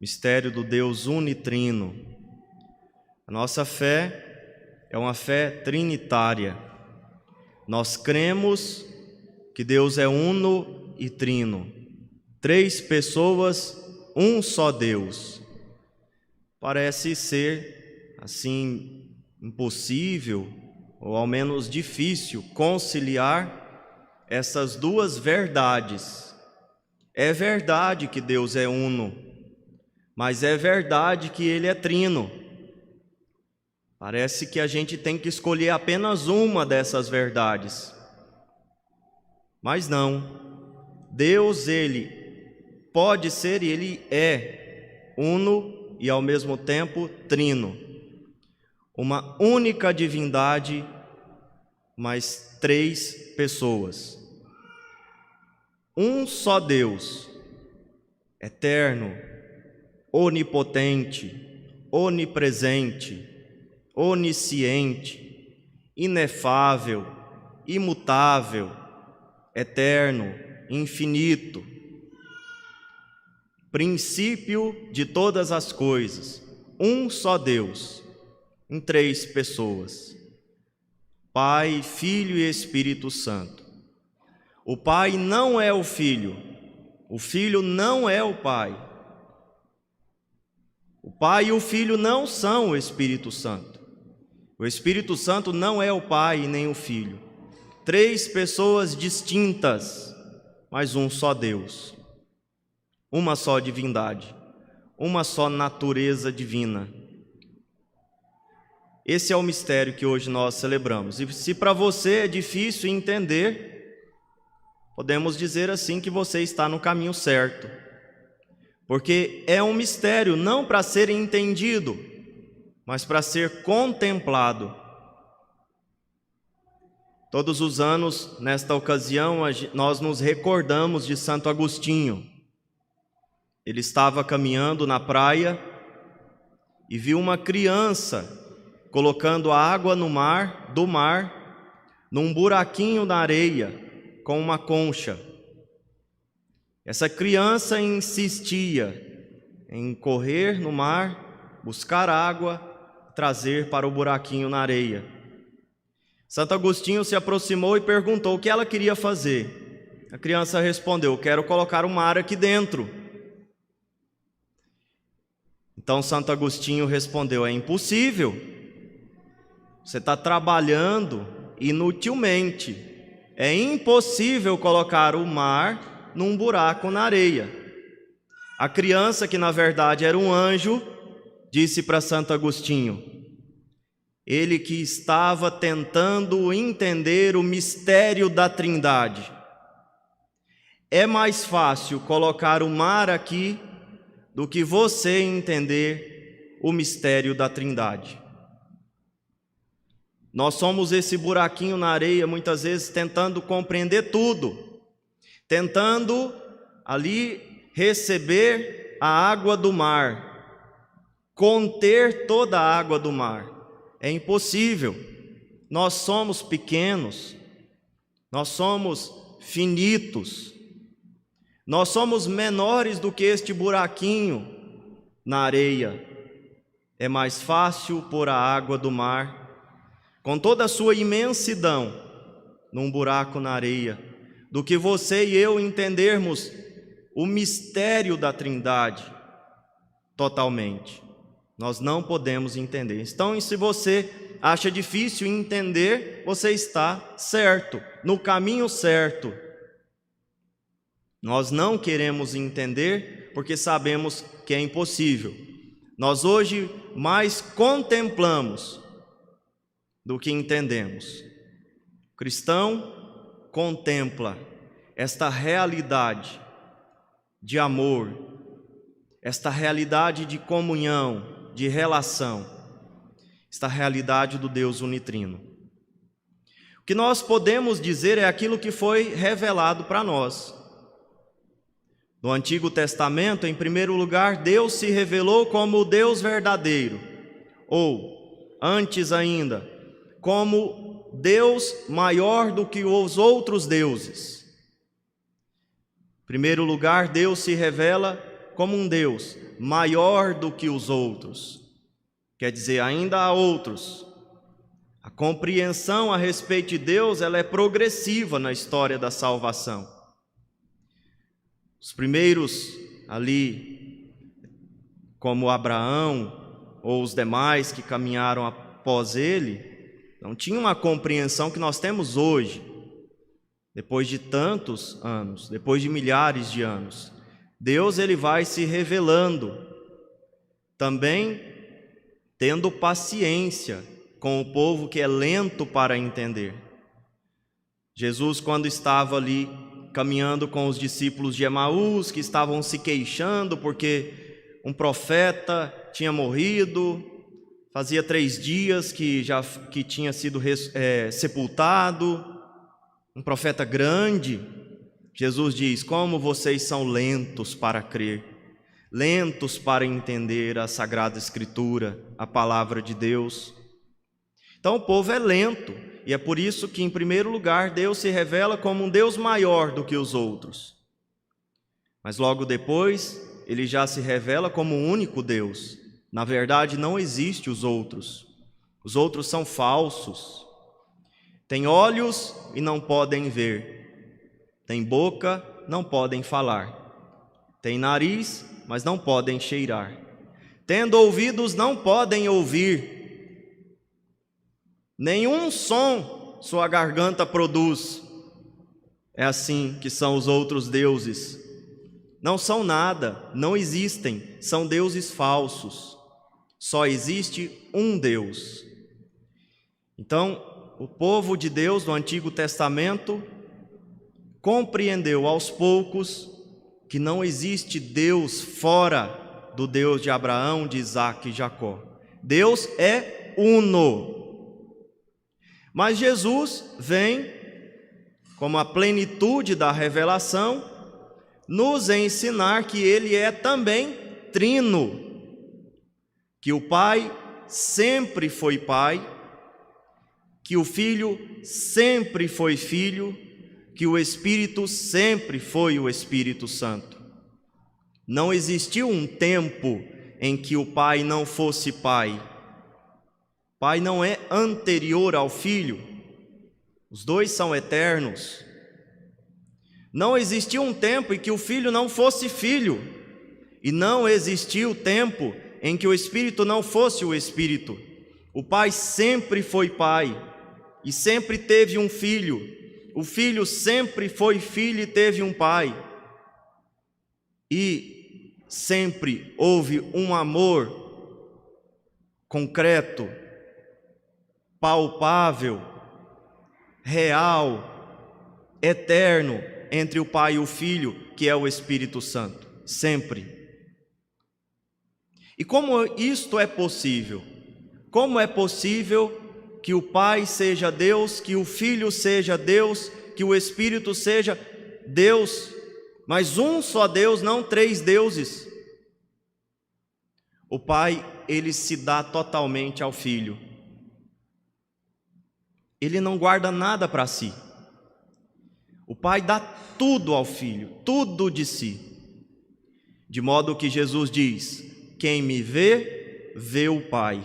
mistério do Deus unitrino. A nossa fé é uma fé trinitária. Nós cremos que Deus é uno e trino, 3 pessoas, um só Deus. Parece ser, assim, impossível, ou ao menos difícil, conciliar essas duas verdades. É verdade que Deus é uno, mas é verdade que Ele é trino. Parece que a gente tem que escolher apenas uma dessas verdades. Mas não. Deus, Ele pode ser e Ele é uno e ao mesmo tempo trino. Uma única divindade, mas 3 pessoas. Um só Deus, eterno, onipotente, onipresente, onisciente, inefável, imutável, eterno, infinito, princípio de todas as coisas, um só Deus, em 3 pessoas, Pai, Filho e Espírito Santo. O Pai não é o Filho não é o Pai. O Pai e o Filho não são o Espírito Santo. O Espírito Santo não é o Pai nem o Filho. 3 pessoas distintas, mas um só Deus. Uma só divindade, uma só natureza divina. Esse é o mistério que hoje nós celebramos. E se para você é difícil entender, podemos dizer assim que você está no caminho certo. Porque é um mistério não para ser entendido, mas para ser contemplado. Todos os anos, nesta ocasião, nós nos recordamos de Santo Agostinho. Ele estava caminhando na praia e viu uma criança colocando a água do mar, num buraquinho na areia, com uma concha. Essa criança insistia em correr no mar, buscar água, trazer para o buraquinho na areia. Santo Agostinho se aproximou e perguntou o que ela queria fazer. A criança respondeu: quero colocar o mar aqui dentro. Então Santo Agostinho respondeu: é impossível. Você está trabalhando inutilmente. É impossível colocar o mar num buraco na areia. A criança, que na verdade era um anjo, disse para Santo Agostinho, ele que estava tentando entender o mistério da Trindade: é mais fácil colocar o mar aqui do que você entender o mistério da Trindade. Nós somos esse buraquinho na areia, muitas vezes tentando compreender tudo, tentando ali receber a água do mar, conter toda a água do mar. É impossível. Nós somos pequenos, nós somos finitos, nós somos menores do que este buraquinho na areia. É mais fácil pôr a água do mar, com toda a sua imensidão, num buraco na areia, do que você e eu entendermos o mistério da Trindade totalmente. Nós não podemos entender. Então, se você acha difícil entender, você está certo, no caminho certo. Nós não queremos entender porque sabemos que é impossível. Nós hoje mais contemplamos do que entendemos. O cristão contempla esta realidade de amor, esta realidade de comunhão, de relação, esta realidade do Deus unitrino. O que nós podemos dizer é aquilo que foi revelado para nós. No Antigo Testamento, em primeiro lugar, Deus se revelou como o Deus verdadeiro, ou, antes ainda, como Deus maior do que os outros deuses. Em primeiro lugar, Deus se revela como um Deus maior do que os outros. Quer dizer, ainda há outros. A compreensão a respeito de Deus, ela é progressiva na história da salvação. Os primeiros ali, como Abraão ou os demais que caminharam após ele, não tinham a compreensão que nós temos hoje, depois de tantos anos, depois de milhares de anos. Deus, ele vai se revelando, também tendo paciência com o povo que é lento para entender. Jesus, quando estava ali caminhando com os discípulos de Emaús, que estavam se queixando porque um profeta tinha morrido, fazia 3 dias que tinha sido sepultado, um profeta grande. Jesus diz: como vocês são lentos para crer, lentos para entender a Sagrada Escritura, a palavra de Deus. Então o povo é lento, e é por isso que, em primeiro lugar, Deus se revela como um Deus maior do que os outros. Mas logo depois, ele já se revela como o único Deus. Na verdade, não existe os outros. Os outros são falsos. Têm olhos e não podem ver. Têm boca, não podem falar. Têm nariz, mas não podem cheirar. Tendo ouvidos, não podem ouvir. Nenhum som sua garganta produz. É assim que são os outros deuses. Não são nada, não existem, são deuses falsos. Só existe um Deus. Então, o povo de Deus do Antigo Testamento compreendeu aos poucos que não existe Deus fora do Deus de Abraão, de Isaque e Jacó. Deus é uno. Mas Jesus vem, como a plenitude da revelação, nos ensinar que Ele é também trino, que o Pai sempre foi Pai, que o Filho sempre foi Filho, que o Espírito sempre foi o Espírito Santo. Não existiu um tempo em que o Pai não fosse Pai. Pai não é anterior ao Filho, os dois são eternos. Não existiu um tempo em que o Filho não fosse Filho, e não existiu tempo em que o Espírito não fosse o Espírito. O Pai sempre foi Pai, e sempre teve um Filho. O Filho sempre foi Filho e teve um Pai. E sempre houve um amor concreto, palpável, real, eterno, entre o Pai e o Filho, que é o Espírito Santo, sempre. E como isto é possível? Como é possível que o Pai seja Deus, que o Filho seja Deus, que o Espírito seja Deus, mas um só Deus, não 3 deuses? O Pai, ele se dá totalmente ao Filho. Ele não guarda nada para si. O Pai dá tudo ao Filho, tudo de si. De modo que Jesus diz: quem me vê, vê o Pai.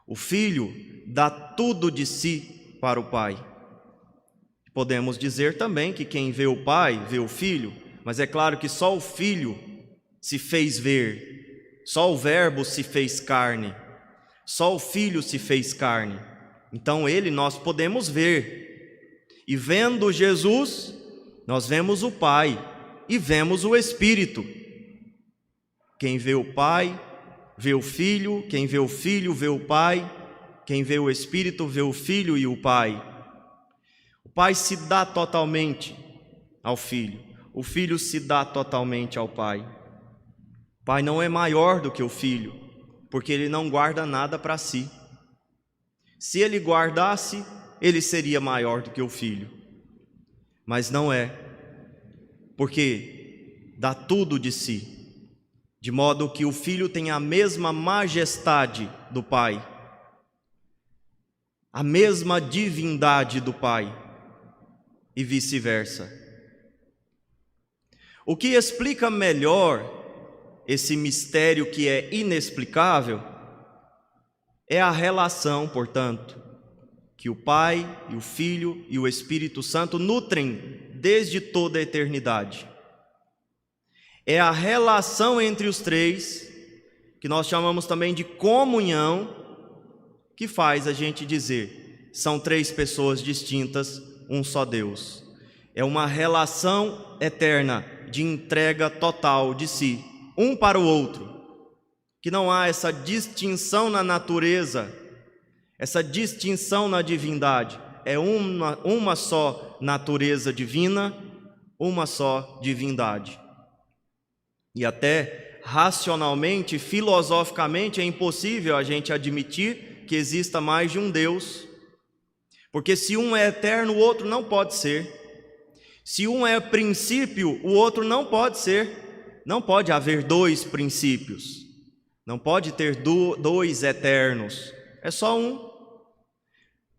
O Filho dá tudo de si para o Pai. Podemos dizer também que quem vê o Pai, vê o Filho, mas é claro que só o Filho se fez ver, só o Verbo se fez carne, só o Filho se fez carne. Então ele nós podemos ver, e vendo Jesus, nós vemos o Pai e vemos o Espírito. Quem vê o Pai, vê o Filho, quem vê o Filho, vê o Pai, quem vê o Espírito, vê o Filho e o Pai. O Pai se dá totalmente ao Filho, o Filho se dá totalmente ao Pai. O Pai não é maior do que o Filho, porque ele não guarda nada para si. Se ele guardasse, ele seria maior do que o Filho. Mas não é, porque dá tudo de si, de modo que o Filho tem a mesma majestade do Pai, a mesma divindade do Pai, e vice-versa. O que explica melhor esse mistério que é inexplicável, é a relação, portanto, que o Pai e o Filho e o Espírito Santo nutrem desde toda a eternidade. É a relação entre os três, que nós chamamos também de comunhão, que faz a gente dizer: são três pessoas distintas, um só Deus. É uma relação eterna de entrega total de si, um para o outro, que não há essa distinção na natureza, essa distinção na divindade. É uma só natureza divina, uma só divindade. E até racionalmente, filosoficamente, é impossível a gente admitir que exista mais de um Deus, porque se um é eterno, o outro não pode ser. Se um é princípio, o outro não pode ser. Não pode haver dois princípios, não pode ter dois eternos, é só um.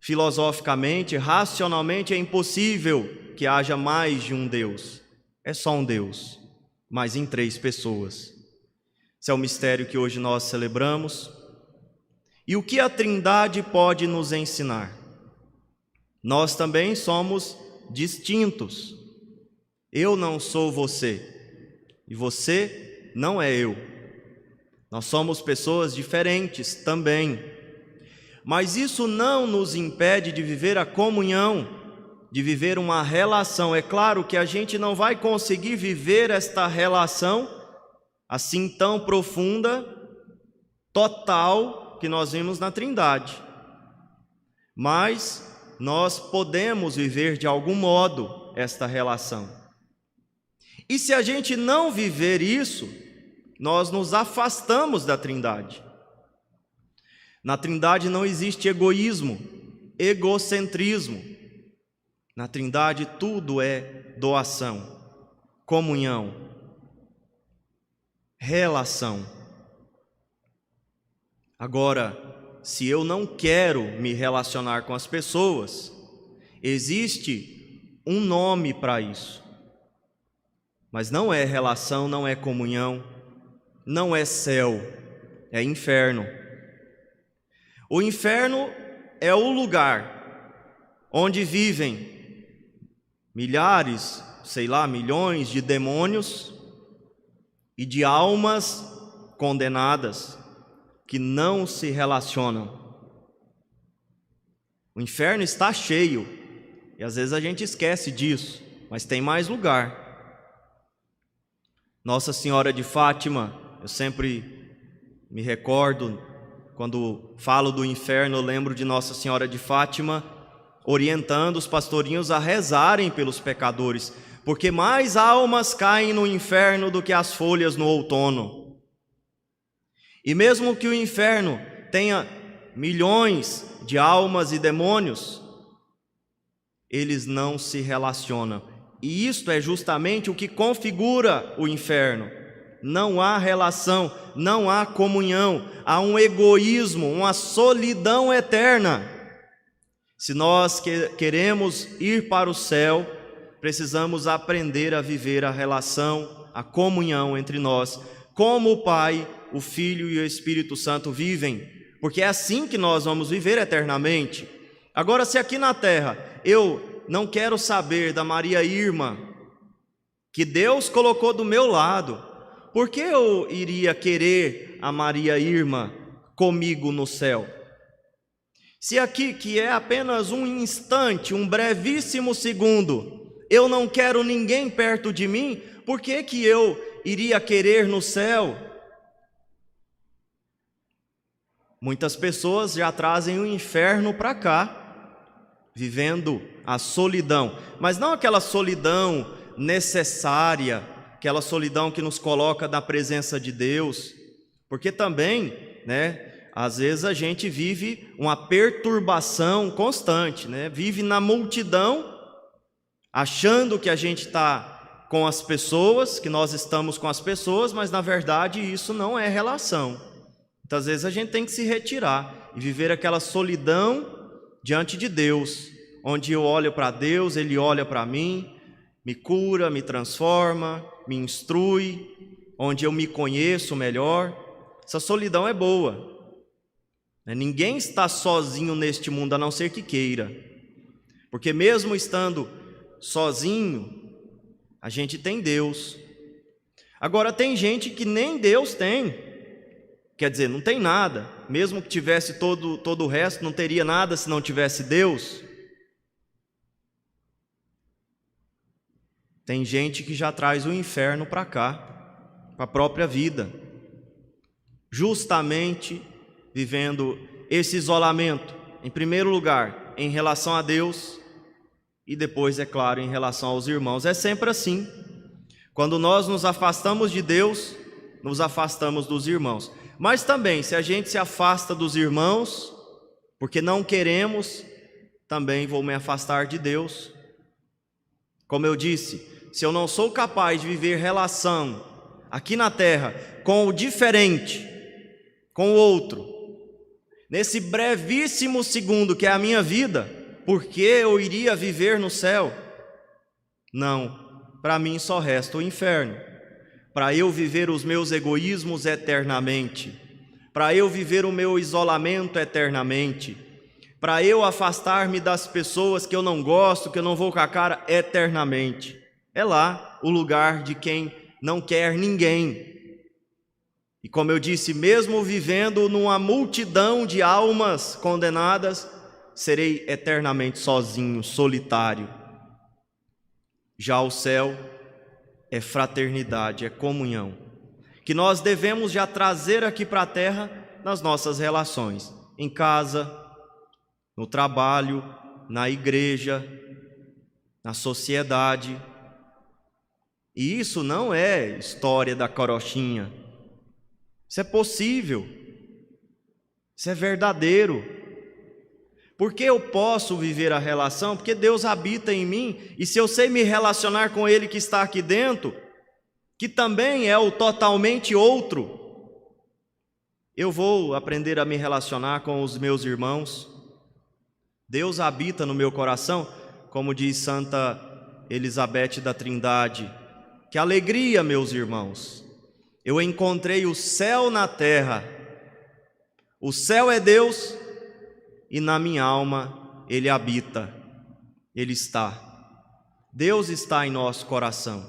Filosoficamente, racionalmente, é impossível que haja mais de um Deus. É só um Deus, mas em três pessoas. Esse é o mistério que hoje nós celebramos. E o que a Trindade pode nos ensinar? Nós também somos distintos. Eu não sou você, e você não é eu. Nós somos pessoas diferentes também. Mas isso não nos impede de viver a comunhão, de viver uma relação. É claro que a gente não vai conseguir viver esta relação assim tão profunda, total, que nós vimos na Trindade. Mas nós podemos viver de algum modo esta relação. E se a gente não viver isso, nós nos afastamos da Trindade. Na Trindade não existe egoísmo, egocentrismo. Na Trindade tudo é doação, comunhão, relação. Agora, se eu não quero me relacionar com as pessoas, existe um nome para isso. Mas não é relação, não é comunhão, não é céu, é inferno. O inferno é o lugar onde vivem milhares, milhões de demônios e de almas condenadas que não se relacionam. O inferno está cheio, e às vezes a gente esquece disso, mas tem mais lugar. Nossa Senhora de Fátima, eu sempre me recordo, quando falo do inferno, eu lembro de Nossa Senhora de Fátima orientando os pastorinhos a rezarem pelos pecadores, porque mais almas caem no inferno do que as folhas no outono. E mesmo que o inferno tenha milhões de almas e demônios, eles não se relacionam. E isto é justamente o que configura o inferno. Não há relação, não há comunhão, há um egoísmo, uma solidão eterna. Se nós queremos ir para o céu, precisamos aprender a viver a relação, a comunhão entre nós, como o Pai, o Filho e o Espírito Santo vivem, porque é assim que nós vamos viver eternamente. Agora, se aqui na terra eu não quero saber da Maria Irmã, que Deus colocou do meu lado, por que eu iria querer a Maria Irmã comigo no céu? Se aqui, que é apenas um instante, um brevíssimo segundo, eu não quero ninguém perto de mim, por que que eu iria querer no céu? Muitas pessoas já trazem o inferno para cá, vivendo a solidão, mas não aquela solidão necessária, aquela solidão que nos coloca na presença de Deus, porque também, às vezes a gente vive uma perturbação constante, vive na multidão, achando que a gente está com as pessoas, que nós estamos com as pessoas, mas na verdade isso não é relação. Muitas vezes a gente tem que se retirar e viver aquela solidão diante de Deus, onde eu olho para Deus, Ele olha para mim, me cura, me transforma, me instrui, onde eu me conheço melhor. Essa solidão é boa. Ninguém está sozinho neste mundo, a não ser que queira. Porque mesmo estando sozinho, a gente tem Deus. Agora tem gente que nem Deus tem. Quer dizer, não tem nada. Mesmo que tivesse todo o resto, não teria nada se não tivesse Deus. Tem gente que já traz o inferno para cá, para a própria vida, justamente vivendo esse isolamento, em primeiro lugar, em relação a Deus, e depois, é claro, em relação aos irmãos. É sempre assim. Quando nós nos afastamos de Deus, nos afastamos dos irmãos. Mas também, se a gente se afasta dos irmãos, porque não queremos, também vou me afastar de Deus. Como eu disse, se eu não sou capaz de viver relação aqui na terra com o diferente, com o outro, nesse brevíssimo segundo que é a minha vida, por que eu iria viver no céu? Não, para mim só resta o inferno. Para eu viver os meus egoísmos eternamente, para eu viver o meu isolamento eternamente, para eu afastar-me das pessoas que eu não gosto, que eu não vou com a cara eternamente. É lá o lugar de quem não quer ninguém. E como eu disse, mesmo vivendo numa multidão de almas condenadas, serei eternamente sozinho, solitário. Já o céu é fraternidade, é comunhão, que nós devemos já trazer aqui para a terra nas nossas relações, em casa, no trabalho, na igreja, na sociedade. E isso não é história da carochinha. Isso é possível. Isso é verdadeiro. Porque eu posso viver a relação? Porque Deus habita em mim, e se eu sei me relacionar com Ele que está aqui dentro, que também é o totalmente outro, eu vou aprender a me relacionar com os meus irmãos. Deus habita no meu coração, como diz Santa Elizabeth da Trindade. Que alegria, meus irmãos! Eu encontrei o céu na terra. O céu é Deus e na minha alma Ele habita, Ele está. Deus está em nosso coração.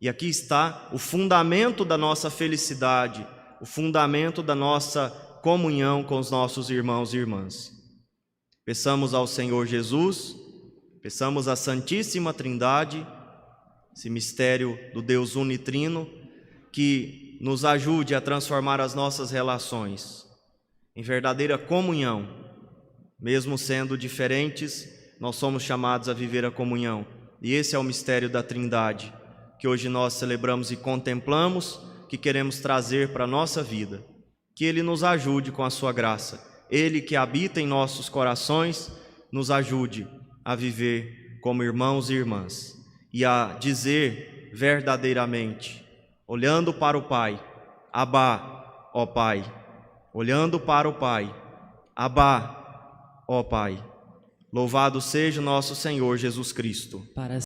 E aqui está o fundamento da nossa felicidade, o fundamento da nossa comunhão com os nossos irmãos e irmãs. Peçamos ao Senhor Jesus, peçamos à Santíssima Trindade, esse mistério do Deus unitrino, que nos ajude a transformar as nossas relações em verdadeira comunhão. Mesmo sendo diferentes, nós somos chamados a viver a comunhão. E esse é o mistério da Trindade, que hoje nós celebramos e contemplamos, que queremos trazer para a nossa vida. Que Ele nos ajude com a sua graça. Ele que habita em nossos corações, nos ajude a viver como irmãos e irmãs. E a dizer verdadeiramente, olhando para o Pai, Abá, ó Pai. Olhando para o Pai, Abá, ó Pai. Louvado seja o nosso Senhor Jesus Cristo.